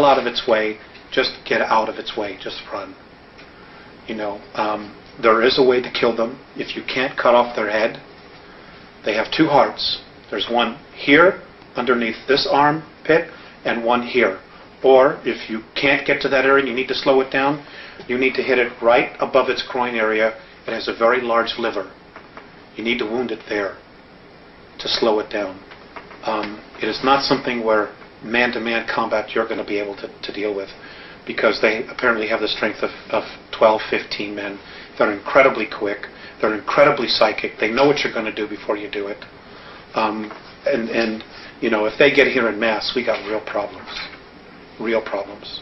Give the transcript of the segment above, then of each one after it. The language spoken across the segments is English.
out of its way, just get out of its way, just run. There is a way to kill them. If you can't cut off their head, they have two hearts. There's one here, underneath this armpit, and one here. Or if you can't get to that area and you need to slow it down, you need to hit it right above its groin area. It has a very large liver. You need to wound it there to slow it down. It is not something where man-to-man combat you're going to be able to deal with, because they apparently have the strength of 12, 15 men. They're incredibly quick. They're incredibly psychic. They know what you're going to do before you do it. If they get here en masse, we got real problems. Real problems.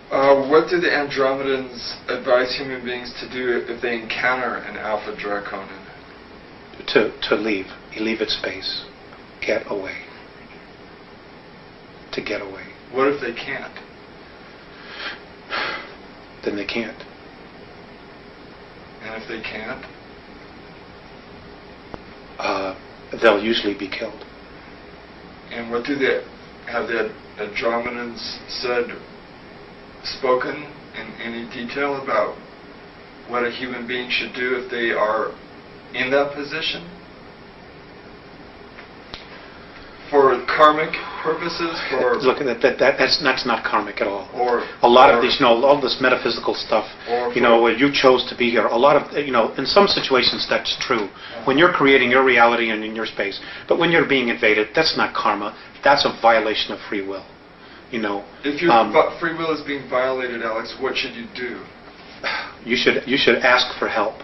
What do the Andromedans advise human beings to do if they encounter an Alpha Draconin? To leave. You leave its space. Get away. To get away. What if they can't? Then they can't. And if they can't? They'll usually be killed. And what do they have the Andromedans spoken in any detail about what a human being should do if they are in that position? For karmic purposes? Look, that's not karmic at all. A lot of these, all this metaphysical stuff, where you chose to be here, a lot of, in some situations that's true. When you're creating your reality and in your space. But when you're being invaded, that's not karma. That's a violation of free will. If your free will is being violated, Alex, what should you do? You should ask for help.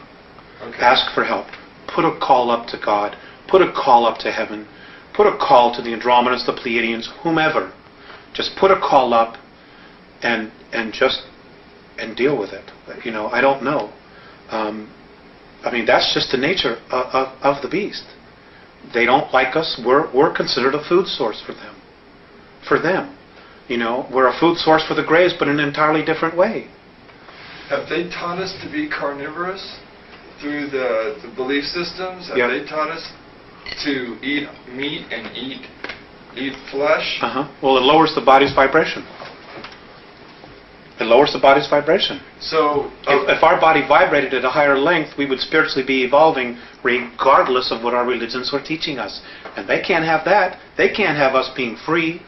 Okay. Ask for help. Put a call up to God. Put a call up to heaven. Put a call to the Andromedans, the Pleiadians, whomever. Just put a call up and deal with it. I don't know. That's just the nature of the beast. They don't like us. We're considered a food source for them. For them. We're a food source for the Greys, but in an entirely different way. Have they taught us to be carnivorous through the belief systems? Have they taught us to eat meat and eat flesh? Well, it lowers the body's vibration. It lowers the body's vibration. So, if our body vibrated at a higher length, we would spiritually be evolving regardless of what our religions were teaching us. And they can't have that. They can't have us being free.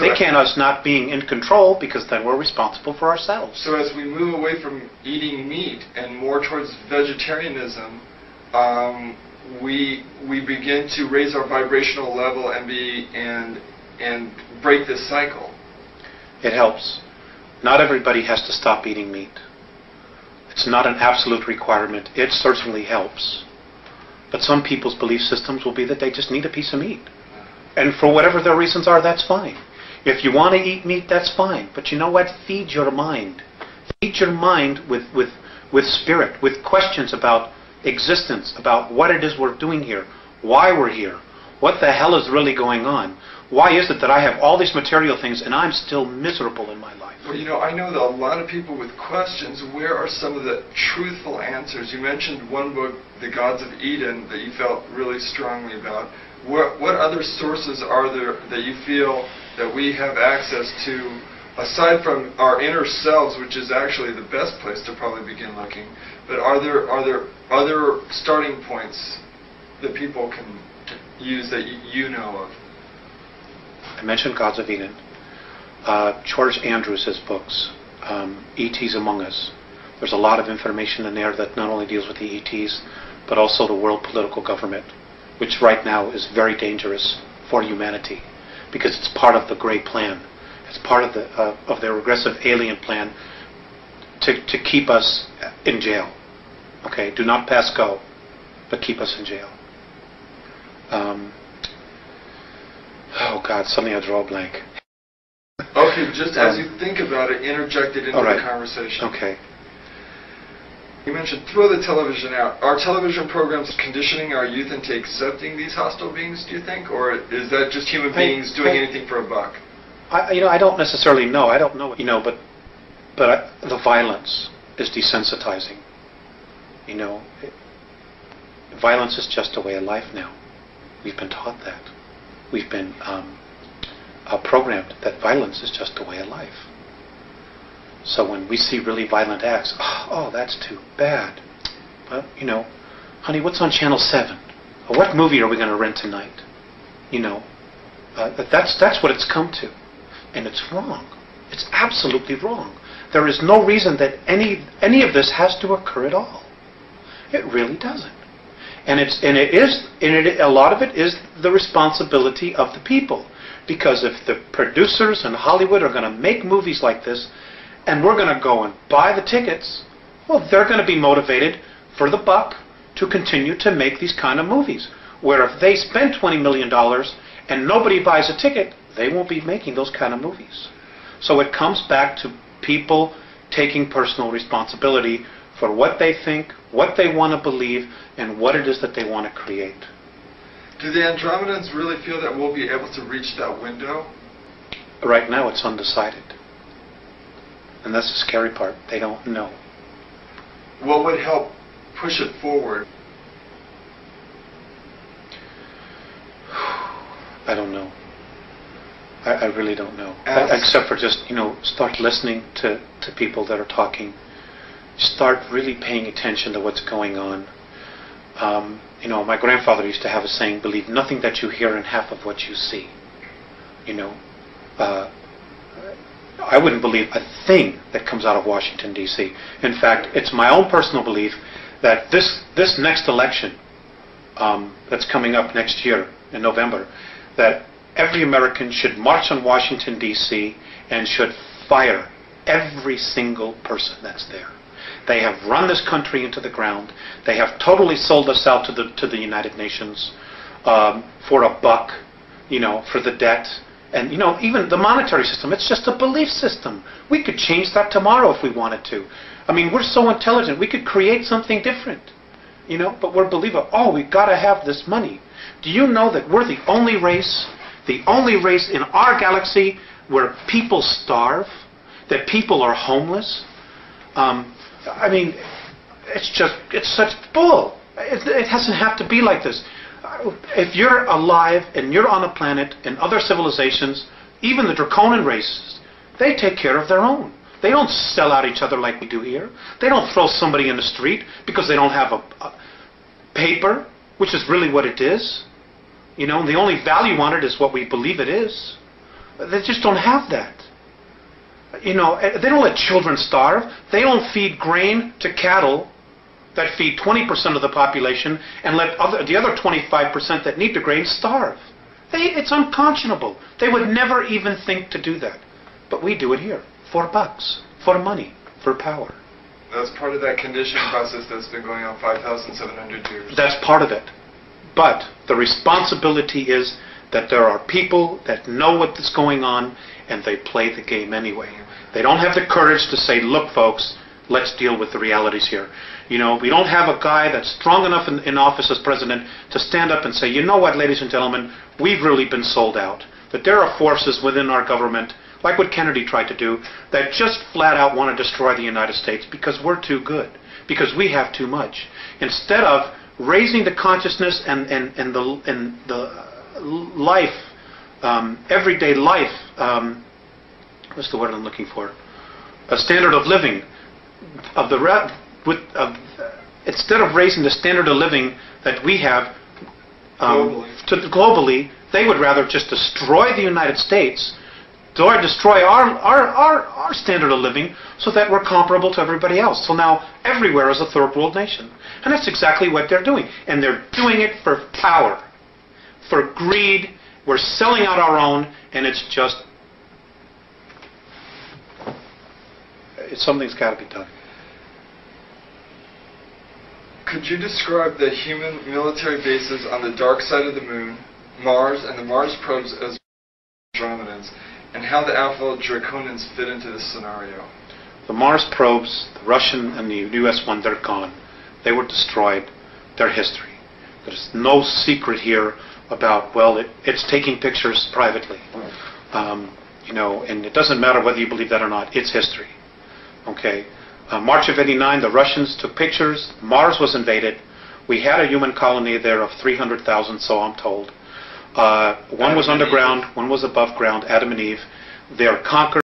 They can't us not being in control, because then we're responsible for ourselves. So as we move away from eating meat and more towards vegetarianism, we begin to raise our vibrational level and break this cycle. It helps. Not everybody has to stop eating meat. It's not an absolute requirement. It certainly helps. But some people's belief systems will be that they just need a piece of meat. And for whatever their reasons are, that's fine. If you want to eat meat, that's fine. But you know what? Feed your mind. Feed your mind with spirit, with questions about existence, about what it is we're doing here, why we're here, what the hell is really going on. Why is it that I have all these material things and I'm still miserable in my life? Well, I know that a lot of people with questions, where are some of the truthful answers? You mentioned one book, The Gods of Eden, that you felt really strongly about. What other sources are there that you feel that we have access to, aside from our inner selves, which is actually the best place to probably begin looking? But are there other starting points that people can use that you know of? I mentioned Gods of Eden. George Andrews' books, E.T.s Among Us. There's a lot of information in there that not only deals with the E.T.s, but also the world political government, which right now is very dangerous for humanity, because it's part of the Great Plan. It's part of their regressive alien plan to keep us in jail. Okay, do not pass go, but keep us in jail. Oh God, suddenly I draw a blank. Okay, just as you think about it, interject it into the conversation. Okay. You mentioned throw the television out. Are television programs conditioning our youth into accepting these hostile beings, do you think? Or is that just human beings doing anything for a buck? I don't necessarily know. I don't know. But the violence is desensitizing. Violence is just a way of life now. We've been taught that. We've been programmed that violence is just a way of life. So when we see really violent acts, oh, that's too bad. Well, you know, honey, what's on Channel 7? Or what movie are we going to rent tonight? You know, that's what it's come to. And it's wrong. It's absolutely wrong. There is no reason that any of this has to occur at all. It really doesn't. And a lot of it is the responsibility of the people. Because if the producers in Hollywood are going to make movies like this, and we're going to go and buy the tickets, well, they're going to be motivated for the buck to continue to make these kind of movies. Where if they spend $20 million and nobody buys a ticket, they won't be making those kind of movies. So it comes back to people taking personal responsibility for what they think, what they want to believe, and what it is that they want to create. Do the Andromedans really feel that we'll be able to reach that window? Right now it's undecided. And that's the scary part. They don't know. What would help push it forward? I don't know. I really don't know. Except for just, start listening to people that are talking. Start really paying attention to what's going on. My grandfather used to have a saying, believe nothing that you hear and half of what you see. I wouldn't believe a thing that comes out of Washington, D.C. In fact, it's my own personal belief that this next election that's coming up next year in November, that every American should march on Washington, D.C. and should fire every single person that's there. They have run this country into the ground. They have totally sold us out to the United Nations for a buck, for the debt. And, even the monetary system, it's just a belief system. We could change that tomorrow if we wanted to. I mean, we're so intelligent. We could create something different, but we're believing, we've got to have this money. Do you know that we're the only race in our galaxy where people starve, that people are homeless? I mean, it's such bull. It doesn't have to be like this. If you're alive and you're on a planet and other civilizations, even the draconian races, they take care of their own. They don't sell out each other like we do here. They don't throw somebody in the street because they don't have a paper, which is really what it is. The only value on it is what we believe it is. They just don't have that. They don't let children starve. They don't feed grain to cattle that feed 20% of the population and let the other 25% that need the grain starve. It's unconscionable. They would never even think to do that. But we do it here. For bucks. For money. For power. That's part of that conditioning process that's been going on 5,700 years. That's part of it. But the responsibility is that there are people that know what's going on and they play the game anyway. They don't have the courage to say, look, folks, let's deal with the realities here. We don't have a guy that's strong enough in office as president to stand up and say, you know what, ladies and gentlemen, we've really been sold out. That there are forces within our government, like what Kennedy tried to do, that just flat out want to destroy the United States because we're too good, because we have too much. Instead of raising the consciousness and the life, everyday life, what's the word I'm looking for? A standard of living of instead of raising the standard of living that we have globally, they would rather just destroy the United States, destroy our standard of living, so that we're comparable to everybody else. So now everywhere is a third world nation, and that's exactly what they're doing, and they're doing it for power, for greed. We're selling out our own, and something's got to be done. Could you describe the human military bases on the dark side of the moon, Mars, and the Mars probes as Andromedans, and how the Alpha Draconians fit into this scenario? The Mars probes, the Russian and the US one, they're gone. They were destroyed. They're history. There's no secret here about, it's taking pictures privately. And it doesn't matter whether you believe that or not. It's history. Okay? March of '89, the Russians took pictures. Mars was invaded. We had a human colony there of 300,000, so I'm told. One was Adam and underground, Eve. one was above ground, Adam and Eve. They're conquered.